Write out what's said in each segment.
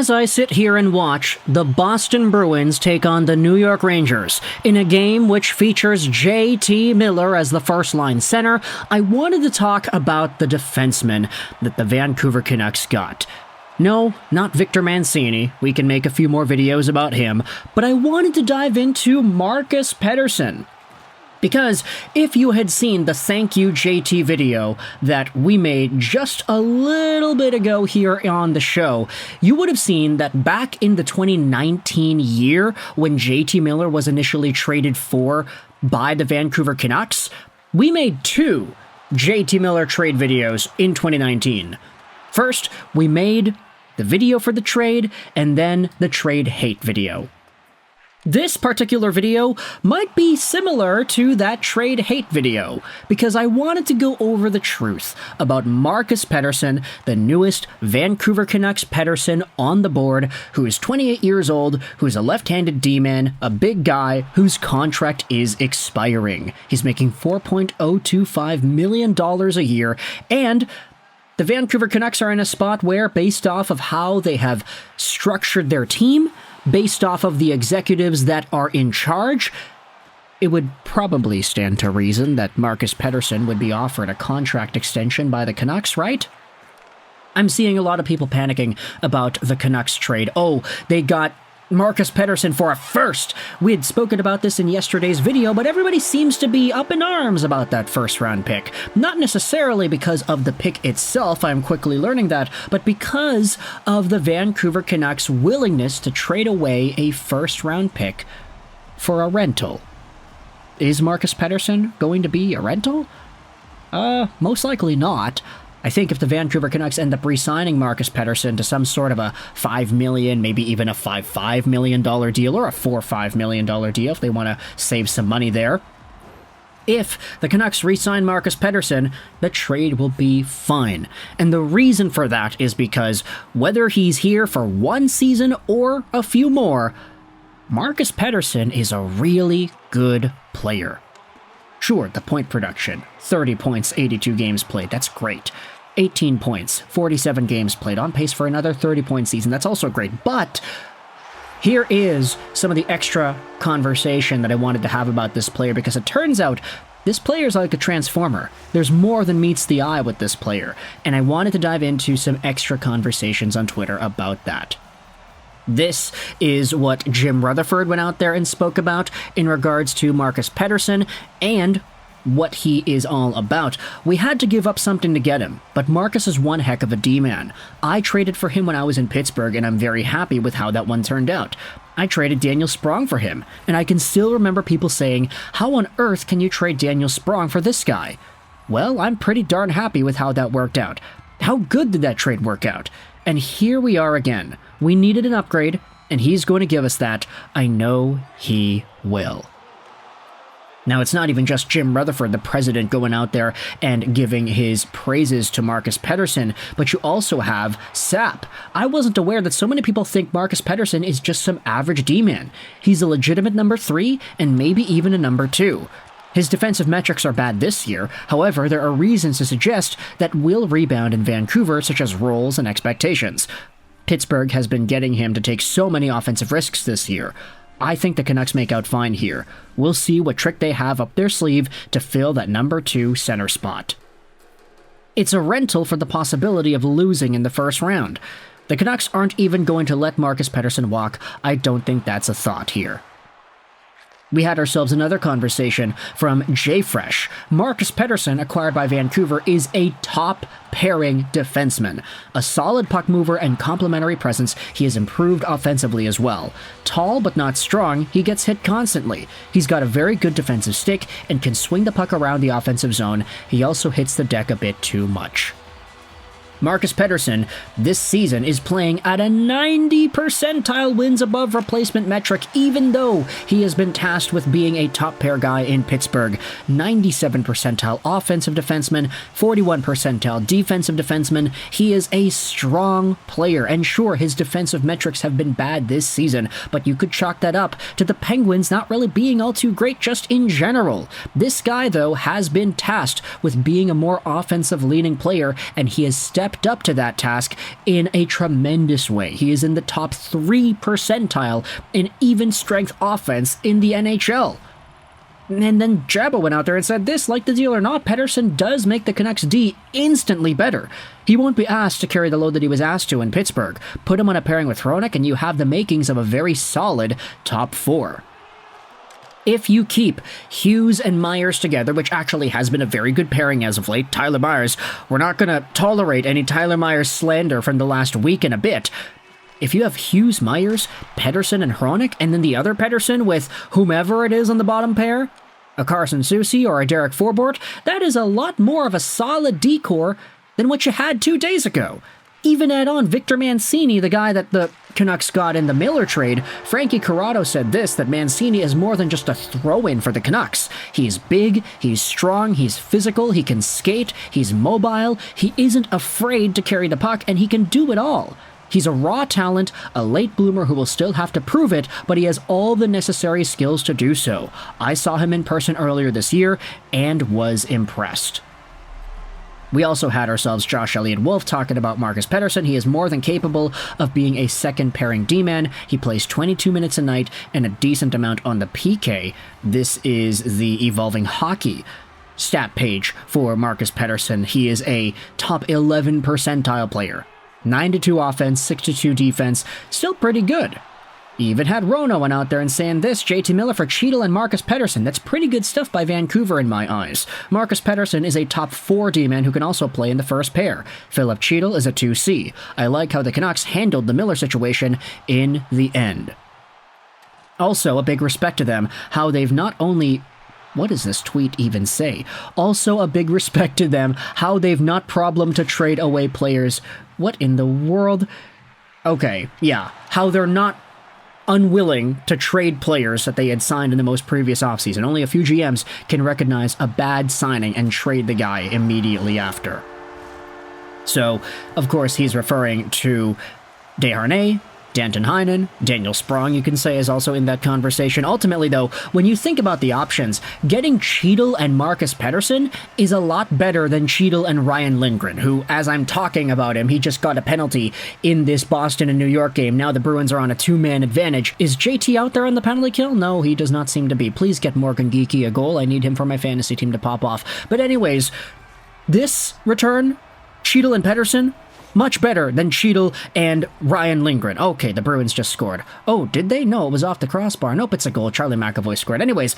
As I sit here and watch the Boston Bruins take on the New York Rangers in a game which features J.T. Miller as the first-line center, I wanted to talk about the defenseman that the Vancouver Canucks got. No, not Victor Mancini. We can make a few more videos about him, but I wanted to dive into Marcus Pettersson. Because if you had seen the Thank You JT video that we made just a little bit ago here on the show, you would have seen that back in the 2019 year when JT Miller was initially traded for by the Vancouver Canucks, we made two JT Miller trade videos in 2019. First, we made the video for the trade, and then the trade hate video. This particular video might be similar to that trade hate video, because I wanted to go over the truth about Marcus Pettersson, the newest Vancouver Canucks Pettersson on the board, who is 28 years old, who's a left-handed D-man, a big guy, whose contract is expiring. He's making $4.025 million a year, and the Vancouver Canucks are in a spot where, based off of how they have structured their team, based off of the executives that are in charge, it would probably stand to reason that Marcus Pettersson would be offered a contract extension by the Canucks, right? I'm seeing a lot of people panicking about the Canucks trade. Oh, they got Marcus Pettersson for a first. We had spoken about this in yesterday's video, but everybody seems to be up in arms about that first-round pick. Not necessarily because of the pick itself, I'm quickly learning that, but because of the Vancouver Canucks' willingness to trade away a first-round pick for a rental. Is Marcus Pettersson going to be a rental? Most likely not. I think if the Vancouver Canucks end up re-signing Marcus Pettersson to some sort of a $5 million, maybe even a $5 million deal, or a $4-5 million deal if they want to save some money there, if the Canucks re-sign Marcus Pettersson, the trade will be fine. And the reason for that is because whether he's here for one season or a few more, Marcus Pettersson is a really good player. Sure, the point production, 30 points, 82 games played, that's great. 18 points, 47 games played, on pace for another 30-point season, that's also great. But here is some of the extra conversation that I wanted to have about this player, because it turns out this player is like a transformer. There's more than meets the eye with this player, and I wanted to dive into some extra conversations on Twitter about that. This is what Jim Rutherford went out there and spoke about in regards to Marcus Pettersson and what he is all about. We had to give up something to get him, but Marcus is one heck of a D-man. I traded for him when I was in Pittsburgh, and I'm very happy with how that one turned out. I traded Daniel Sprong for him, and I can still remember people saying, how on earth can you trade Daniel Sprong for this guy? Well, I'm pretty darn happy with how that worked out. How good did that trade work out? And here we are again. We needed an upgrade, and he's going to give us that. I know he will. Now, it's not even just Jim Rutherford, the president, going out there and giving his praises to Marcus Pettersson, but you also have Sap. I wasn't aware that so many people think Marcus Pettersson is just some average D-man. He's a legitimate number 3, and maybe even a number 2. His defensive metrics are bad this year, however, there are reasons to suggest that will rebound in Vancouver, such as roles and expectations. Pittsburgh has been getting him to take so many offensive risks this year. I think the Canucks make out fine here. We'll see what trick they have up their sleeve to fill that number 2 center spot. It's a rental for the possibility of losing in the first round. The Canucks aren't even going to let Marcus Pettersson walk. I don't think that's a thought here. We had ourselves another conversation from JFresh. Marcus Pettersson, acquired by Vancouver, is a top-pairing defenseman. A solid puck mover and complementary presence, he has improved offensively as well. Tall but not strong, he gets hit constantly. He's got a very good defensive stick and can swing the puck around the offensive zone. He also hits the deck a bit too much. Marcus Pettersson this season is playing at a 90 percentile wins above replacement metric, even though he has been tasked with being a top pair guy in Pittsburgh. 97 percentile offensive defenseman, 41 percentile defensive defenseman. He is a strong player, and sure, his defensive metrics have been bad this season, but you could chalk that up to the Penguins not really being all too great just in general. This guy, though, has been tasked with being a more offensive-leaning player, and he has stepped stepped up to that task in a tremendous way. He is in the top 3 percentile in even strength offense in the NHL. And then Jabba went out there and said this, like the deal or not, Pettersson does make the Canucks D instantly better. He won't be asked to carry the load that he was asked to in Pittsburgh. Put him on a pairing with Hronek and you have the makings of a very solid top 4. If you keep Hughes and Myers together, which actually has been a very good pairing as of late, Tyler Myers, we're not going to tolerate any Tyler Myers slander from the last week and a bit. If you have Hughes, Myers, Pettersson, and Hronek, and then the other Pettersson with whomever it is on the bottom pair, a Carson Soucy or a Derek Forbort, that is a lot more of a solid D-core than what you had 2 days ago. Even add on Victor Mancini, the guy that the Canucks got in the Miller trade. Frankie Corrado said this, that Mancini is more than just a throw-in for the Canucks. He's big, he's strong, he's physical, he can skate, he's mobile, he isn't afraid to carry the puck, and he can do it all. He's a raw talent, a late bloomer who will still have to prove it, but he has all the necessary skills to do so. I saw him in person earlier this year and was impressed. We also had ourselves Josh Elliott-Wolf talking about Marcus Pettersson. He is more than capable of being a second pairing D-man. He plays 22 minutes a night and a decent amount on the PK. This is the Evolving Hockey stat page for Marcus Pettersson. He is a top 11 percentile player. 9-2 offense, 6-2 defense, still pretty good. He even had Rono went out there and saying this, JT Miller for Cheadle and Marcus Pettersson. That's pretty good stuff by Vancouver in my eyes. Marcus Pettersson is a top 4 D-man who can also play in the first pair. Philip Cheadle is a 2C. I like how the Canucks handled the Miller situation in the end. Also, a big respect to them, how they've not only... What does this tweet even say? Also, a big respect to them, how they've not problem to trade away players. What in the world? Okay, yeah, how they're not unwilling to trade players that they had signed in the most previous offseason. Only a few GMs can recognize a bad signing and trade the guy immediately after. So, of course, he's referring to Desharnais, Danton Heinen, Daniel Sprong, you can say, is also in that conversation. Ultimately, though, when you think about the options, getting Cheadle and Marcus Pettersson is a lot better than Cheadle and Ryan Lindgren, who, as I'm talking about him, he just got a penalty in this Boston and New York game. Now the Bruins are on a 2-man advantage. Is JT out there on the penalty kill? No, he does not seem to be. Please get Morgan Geekie a goal. I need him for my fantasy team to pop off. But anyways, this return, Cheadle and Pettersson, much better than Cheadle and Ryan Lindgren. Okay, the Bruins just scored. Oh, did they? No, it was off the crossbar. Nope, it's a goal. Charlie McAvoy scored. Anyways,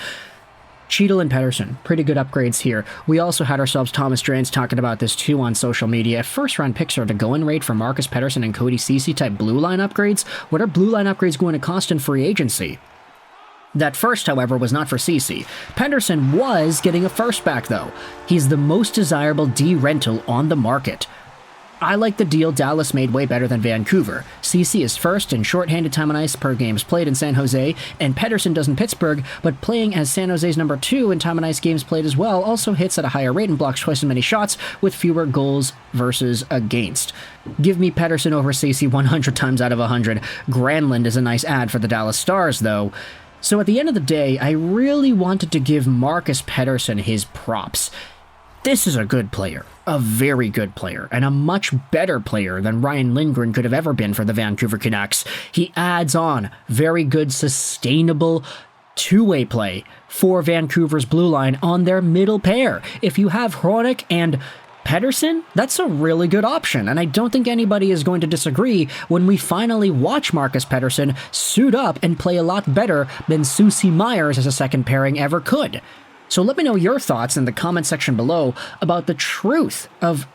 Cheadle and Pettersson, pretty good upgrades here. We also had ourselves Thomas Drance talking about this too on social media. If first-round picks are the going rate for Marcus Pettersson and Cody Ceci type blue line upgrades, what are blue line upgrades going to cost in free agency? That first, however, was not for Ceci. Pettersson was getting a first back, though. He's the most desirable D rental on the market. I like the deal Dallas made way better than Vancouver. Ceci is first in shorthanded time on ice per games played in San Jose, and Pettersson does in Pittsburgh, but playing as San Jose's number 2 in time on ice games played as well, also hits at a higher rate and blocks twice as many shots with fewer goals versus against. Give me Pettersson over Ceci 100 times out of 100. Granlund is a nice ad for the Dallas Stars, though. So at the end of the day, I really wanted to give Marcus Pettersson his props. This is a good player, a very good player, and a much better player than Ryan Lindgren could have ever been for the Vancouver Canucks. He adds on very good, sustainable two-way play for Vancouver's blue line on their middle pair. If you have Hronek and Pettersson, that's a really good option, and I don't think anybody is going to disagree when we finally watch Marcus Pettersson suit up and play a lot better than Soucy Myers as a second pairing ever could. So let me know your thoughts in the comment section below about the truth of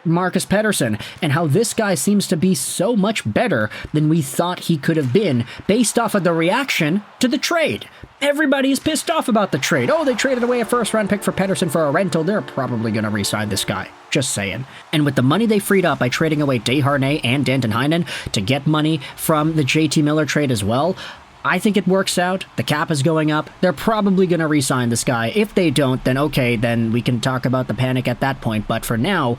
Marcus Pettersson and how this guy seems to be so much better than we thought he could have been based off of the reaction to the trade. Everybody's pissed off about the trade. Oh, they traded away a first-round pick for Pettersson for a rental. They're probably going to re-sign this guy. Just saying. And with the money they freed up by trading away Desharnais and Danton Heinen to get money from the JT Miller trade as well, I think it works out. The cap is going up. They're probably going to re-sign this guy. If they don't, then okay, then we can talk about the panic at that point. But for now,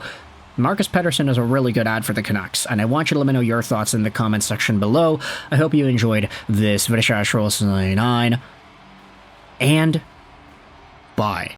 Marcus Pettersson is a really good ad for the Canucks, and I want you to let me know your thoughts in the comment section below. I hope you enjoyed this video, and bye.